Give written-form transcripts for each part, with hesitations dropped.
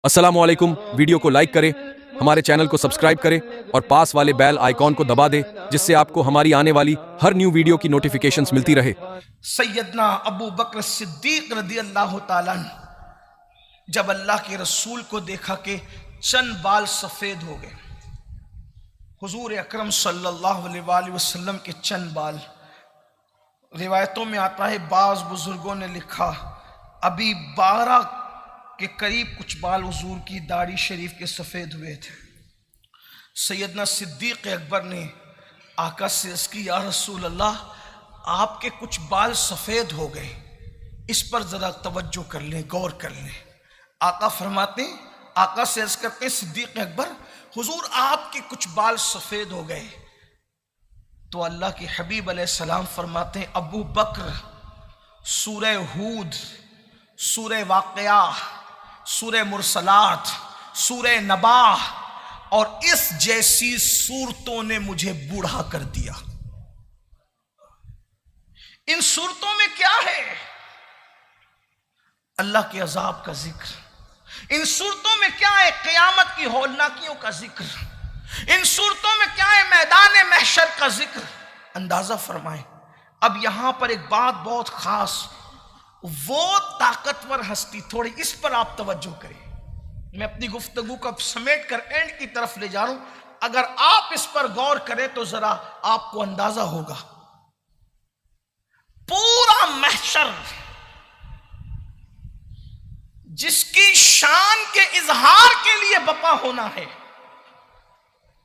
अस्सलाम वालेकुम। वीडियो को लाइक करें, हमारे चैनल को सब्सक्राइब करें और पास वाले बेल आइकॉन को दबा दें, जिससे आपको हमारी आने वाली हर न्यू वीडियो की नोटिफिकेशंस मिलती रहे। सैयदना अबू बकर सिद्दीक रदी अल्लाह ताला अन्हु जब अल्लाह के रसूल को देखा कि चंद बाल सफ़ेद हो गए, हुजूर अकरम सल्लल्लाहु अलैहि वसल्लम के चंद बाल, रिवायतों में आता है बाज़ बुजुर्गों ने लिखा अभी 12 के करीब कुछ बाल हुजूर की दाढ़ी शरीफ के सफ़ेद हुए थे। सैयदना सिद्दीक अकबर ने आका से अर्ज़ की, या रसूल अल्लाह, आपके कुछ बाल सफ़ेद हो गए, इस पर ज़रा तवज्जो कर लें, गौर कर लें। आका फरमाते, आका से अर्ज़ करते, सिद्दीक अकबर, हुजूर आपके कुछ बाल सफ़ेद हो गए। तो अल्लाह के हबीब अलैहिस्सलाम फरमाते हैं, अबू बकर, सूरह हूद, सूरह वाक़िया, सूरह मुरसलात, सूरह नबा और इस जैसी सूरतों ने मुझे बूढ़ा कर दिया। इन सूरतों में क्या है? अल्लाह के अजाब का जिक्र। इन सूरतों में क्या है? क़यामत की हौलनाकियों का जिक्र। इन सूरतों में क्या है? मैदान महशर का जिक्र। अंदाजा फरमाएं। अब यहां पर एक बात बहुत खास, वो ताकतवर हस्ती, थोड़ी इस पर आप तवज्जो करें। मैं अपनी गुफ्तगू को समेट कर एंड की तरफ ले जा रहा हूं। अगर आप इस पर गौर करें तो जरा आपको अंदाजा होगा। पूरा महशर जिसकी शान के इजहार के लिए बपा होना है,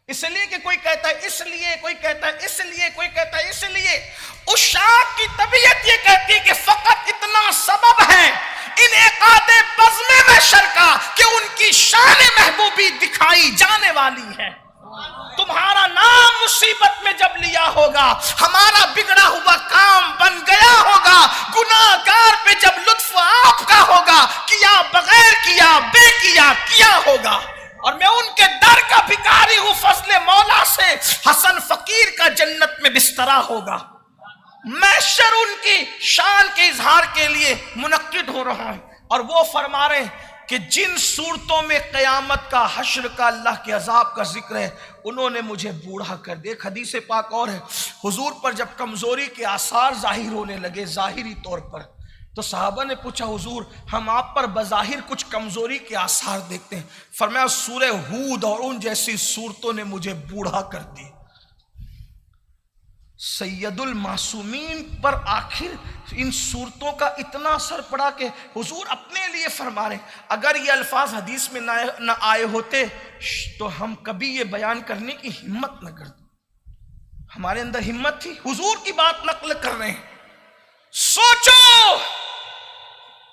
इसलिए कि कोई कहता है इसलिए, कोई कहता है इसलिए, कोई कहता है इसलिए, उस शान की तबीयत ये कहती है कि फकत इतना सबब है इन एकादे बज़्मे महशर का कि उनकी शान महबूबी दिखाई जाने वाली है। तुम्हारा नाम मुसीबत में जब लिया होगा, हमारा बिगड़ा हुआ काम बन गया होगा, गुनाहगार पे जब लुत्फ आपका होगा, किया बगैर किया, बेकिया किया होगा। और मैं उनके दर का भिखारी हूं, फजले मौला से हसन फकीर का जन्नत में बिस्तरा होगा। महशर उनकी शान के इजहार के लिए मुनक्किद हो रहा है। और वो फरमा रहे हैं कि जिन सूरतों में क़यामत का, हश्र का, अल्लाह के अजाब का जिक्र है, उन्होंने मुझे बूढ़ा कर दिया। एक हदीस पाक और है, हुजूर पर जब कमजोरी के आसार जाहिर होने लगे ज़ाहिरी तौर पर, तो सहाबा ने पूछा, हुजूर हम आप पर बज़ाहिर कुछ कमजोरी के आसार देखते हैं। फरमाया सूरह हूद और उन जैसी सूरतों ने मुझे बूढ़ा कर दी। सैयदुल मासूमीन पर आखिर इन सूरतों का इतना असर पड़ा कि हुजूर अपने लिए फरमा रहे, अगर ये अल्फाज हदीस में न आए होते तो हम कभी ये बयान करने की हिम्मत न करते। हमारे अंदर हिम्मत थी, हुजूर की बात नकल कर रहे हैं। सोचो,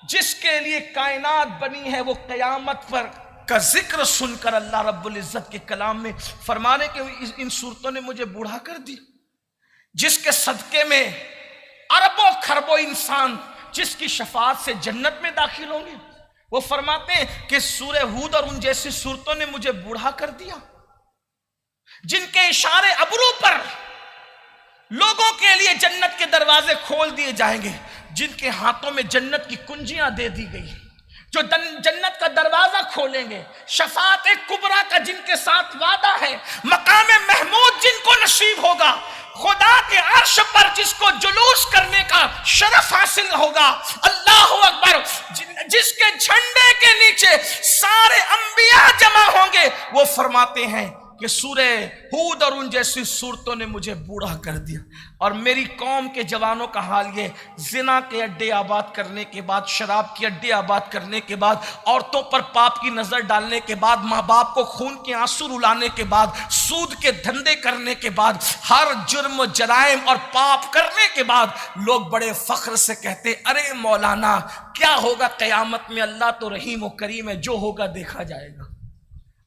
जिसके लिए कायनात बनी है, वो क़यामत पर का जिक्र सुनकर अल्लाह रब्बुल इज्जत के कलाम में फरमाने के इन सूरतों ने मुझे बूढ़ा कर दिया, जिसके सदके में अरबों खरबों इंसान जिसकी शफाअत से जन्नत में दाखिल होंगे, वो फरमाते हैं कि सूरह हूद और उन जैसी सूरतों ने मुझे बूढ़ा कर दिया। जिनके इशारे अबरू पर लोगों के लिए जन्नत के दरवाजे खोल दिए जाएंगे, जिनके हाथों में जन्नत की कुंजियां दे दी गई, जो जन्नत का दरवाजा खोलेंगे, शफाअत कुबरा का जिनके साथ वादा है, मकाम महमूद जिनको नसीब होगा, खुदा के अर्श पर जिसको जुलूस करने का शरफ हासिल होगा, अल्लाह अकबर, जिसके झंडे के नीचे सारे अंबिया जमा होंगे, वो फरमाते हैं कि सूरह हूद और उन जैसी सूरतों ने मुझे बूढ़ा कर दिया। और मेरी कौम के जवानों का हाल ये, जिना के अड्डे आबाद करने के बाद, शराब के अड्डे आबाद करने के बाद, औरतों पर पाप की नजर डालने के बाद, माँ बाप को खून के आंसू रुलाने के बाद, सूद के धंधे करने के बाद, हर जुर्म जराइम और पाप करने के बाद, लोग बड़े फख्र से कहते, अरे मौलाना क्या होगा क़यामत में, अल्लाह तो रहीम व करीम है, जो होगा देखा जाएगा।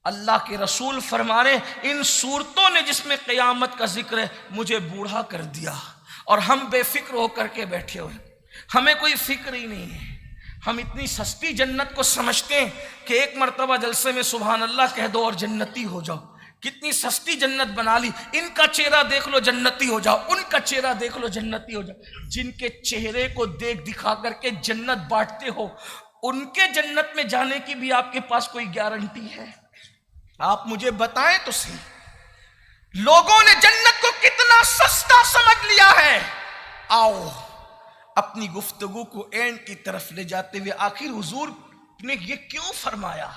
अल्लाह के रसूल फरमा रहे, इन सूरतों ने जिसमें क़यामत का जिक्र है, मुझे बूढ़ा कर दिया। और हम बेफिक्र होकर के बैठे हुए, हमें कोई फिक्र ही नहीं है। हम इतनी सस्ती जन्नत को समझते हैं कि एक मरतबा जलसे में सुभान अल्लाह कह दो और जन्नती हो जाओ। कितनी सस्ती जन्नत बना ली, इनका चेहरा देख लो जन्नती हो जाओ, उनका चेहरा देख लो जन्नती हो जाओ। जिनके चेहरे को देख दिखा करके जन्नत बांटते हो, ان کے جنت میں جانے کی بھی آپ کے پاس کوئی گارنٹی ہے؟ آپ مجھے بتائیں تو صحیح، لوگوں نے جنت کو کتنا سستا سمجھ لیا ہے۔ آؤ اپنی گفتگو کو اینڈ کی طرف لے جاتے ہوئے، آخر حضور نے یہ کیوں فرمایا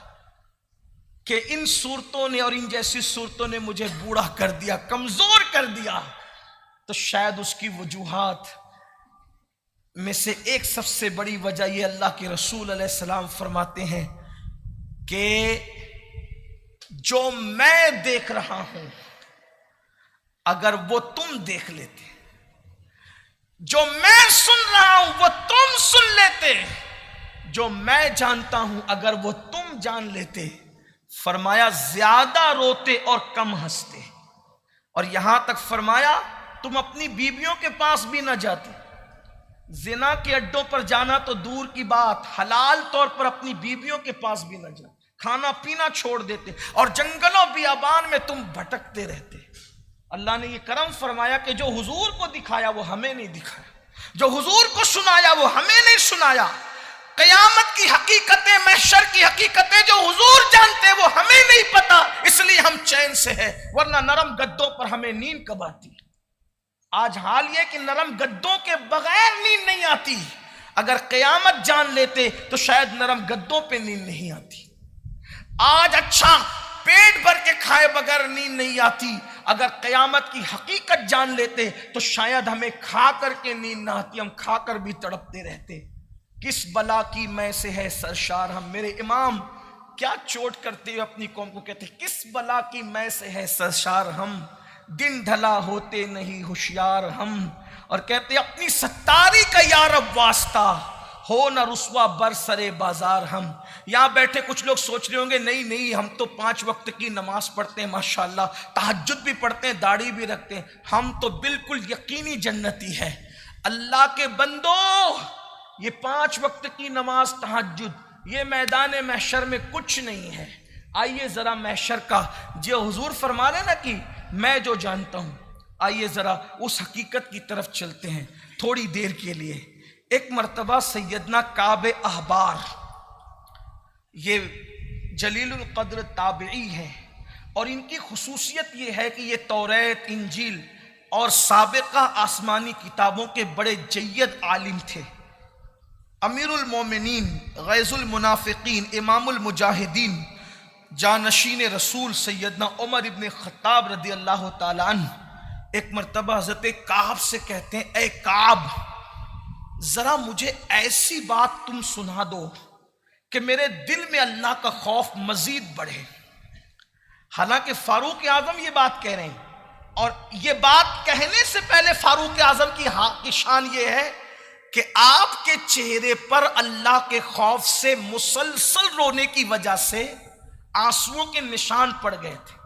کہ ان صورتوں نے اور ان جیسی صورتوں نے مجھے بوڑھا کر دیا، کمزور کر دیا؟ تو شاید اس کی وجوہات میں سے ایک سب سے بڑی وجہ یہ اللہ کے رسول علیہ السلام فرماتے ہیں کہ جو میں دیکھ رہا ہوں اگر وہ تم دیکھ لیتے، جو میں سن رہا ہوں وہ تم سن لیتے، جو میں جانتا ہوں اگر وہ تم جان لیتے، فرمایا زیادہ روتے اور کم ہنستے، اور یہاں تک فرمایا تم اپنی بیویوں کے پاس بھی نہ جاتے، زنا کے اڈوں پر جانا تو دور کی بات، حلال طور پر اپنی بیویوں کے پاس بھی نہ جاتے، کھانا پینا چھوڑ دیتے، اور جنگلوں بیابان میں تم بھٹکتے رہتے۔ اللہ نے یہ کرم فرمایا کہ جو حضور کو دکھایا وہ ہمیں نہیں دکھایا، جو حضور کو سنایا وہ ہمیں نہیں سنایا۔ قیامت کی حقیقتیں، محشر کی حقیقتیں جو حضور جانتے وہ ہمیں نہیں پتا، اس لیے ہم چین سے ہیں، ورنہ نرم گدوں پر ہمیں نیند کب آتی؟ آج حال یہ کہ نرم گدوں کے بغیر نیند نہیں آتی، اگر قیامت جان لیتے تو شاید نرم گدوں پہ نیند نہیں آتی۔ آج اچھا پیٹ بھر کے کھائے بغیر نیند نہیں آتی، اگر قیامت کی حقیقت جان لیتے تو شاید ہمیں کھا کر کے نیند نہ آتی، ہم کھا کر بھی تڑپتے رہتے۔ کس بلا کی میں سے ہے سرشار ہم، میرے امام کیا چوٹ کرتے ہوئے اپنی قوم کو کہتے ہیں، کس بلا کی میں سے ہے سرشار ہم، دن ڈھلا ہوتے نہیں ہوشیار ہم، اور کہتے ہیں اپنی ستاری کا یا رب واسطہ، ہو نہ رسوا برسرے بازار ہم۔ یہاں بیٹھے کچھ لوگ سوچ رہے ہوں گے نہیں ہم تو 5 وقت کی نماز پڑھتے ہیں، ماشاءاللہ تہجد بھی پڑھتے ہیں، داڑھی بھی رکھتے ہیں، ہم تو بالکل یقینی جنتی ہے۔ اللہ کے بندو، یہ 5 وقت کی نماز، تہجد، یہ میدان محشر میں کچھ نہیں ہے۔ آئیے ذرا محشر کا جو حضور فرما رہے نا کہ میں جو جانتا ہوں، آئیے ذرا اس حقیقت کی طرف چلتے ہیں تھوڑی دیر کے لیے۔ ایک مرتبہ سیدنا کعب احبار، یہ جلیل القدر تابعی ہے، اور ان کی خصوصیت یہ ہے کہ یہ توریت، انجیل اور سابقہ آسمانی کتابوں کے بڑے جید عالم تھے۔ امیر المومنین، غیظ المنافقین، امام المجاہدین، جانشین رسول سیدنا عمر ابن خطاب رضی اللہ تعالیٰ عنہ ایک مرتبہ حضرت کعب سے کہتے ہیں، اے کعب ذرا مجھے ایسی بات تم سنا دو کہ میرے دل میں اللہ کا خوف مزید بڑھے۔ حالانکہ فاروق اعظم یہ بات کہہ رہے ہیں، اور یہ بات کہنے سے پہلے فاروق اعظم کی شان یہ ہے کہ آپ کے چہرے پر اللہ کے خوف سے مسلسل رونے کی وجہ سے آنسوؤں کے نشان پڑ گئے تھے۔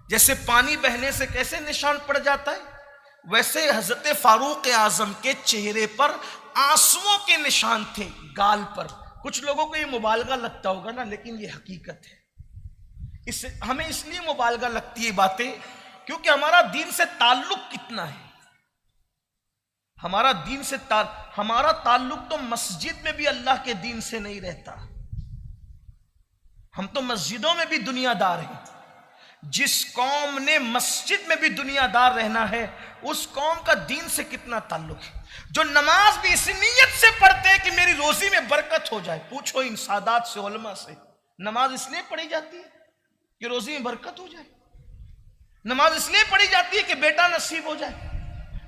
جیسے پانی بہنے سے کیسے نشان پڑ جاتا ہے، ویسے حضرت فاروق اعظم کے چہرے پر آنسوؤں کے نشان تھے، گال پر۔ کچھ لوگوں کو یہ مبالغہ لگتا ہوگا نا، لیکن یہ حقیقت ہے۔ ہمیں اس لیے مبالغہ لگتی ہے باتیں کیونکہ ہمارا دین سے تعلق کتنا ہے۔ ہمارا تعلق تو مسجد میں بھی اللہ کے دین سے نہیں رہتا، ہم تو مسجدوں میں بھی دنیا دار ہیں۔ جس قوم نے مسجد میں بھی دنیا دار رہنا ہے، اس قوم کا دین سے کتنا تعلق ہے۔ جو نماز بھی اس نیت سے پڑھتے ہیں کہ میری روزی میں برکت ہو جائے، پوچھو ان سادات سے، علماء سے، نماز اس لیے پڑھی جاتی ہے کہ روزی میں برکت ہو جائے؟ نماز اس لیے پڑھی جاتی ہے کہ بیٹا نصیب ہو جائے؟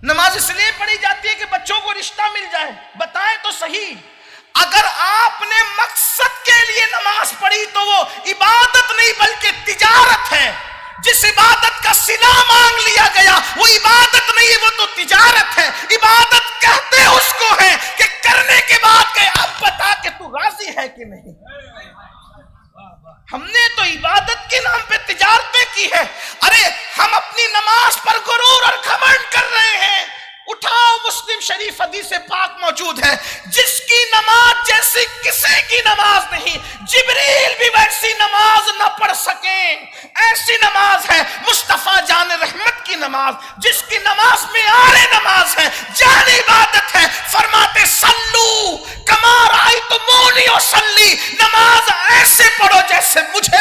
نماز اس لیے پڑھی جاتی ہے کہ بچوں کو رشتہ مل جائے؟ بتائیں تو صحیح، اگر آپ نے مقصد کے لیے نماز پڑھی تو وہ عبادت نہیں بلکہ تجارت ہے۔ جس عبادت کا صلہ مانگ لیا گیا وہ عبادت نہیں، وہ تو تجارت ہے۔ عبادت کہتے اس کو ہے کہ کرنے کے بعد کہ اب بتا کہ تو راضی ہے کہ نہیں۔ ہم نے تو عبادت کے نام پہ تجارتیں کی ہے۔ ارے ہم اپنی نماز پر غرور اور گھمنڈ کر رہے ہیں۔ اٹھاؤ، مسلم شریف حدیث پاک موجود ہے، جس کی نماز جیسی کسی کی نماز نہیں، جبریل بھی ویسی نماز نہ پڑھ سکیں۔ ایسی نماز ہے مصطفیٰ جان رحمت کی نماز، جس کی نماز معیار نماز ہے، جان عبادت ہے۔ فرماتے سلو کما رأیتمونی وَقْتُمُونِي وَصَلِّي، نماز ایسے پڑھو جیسے مجھے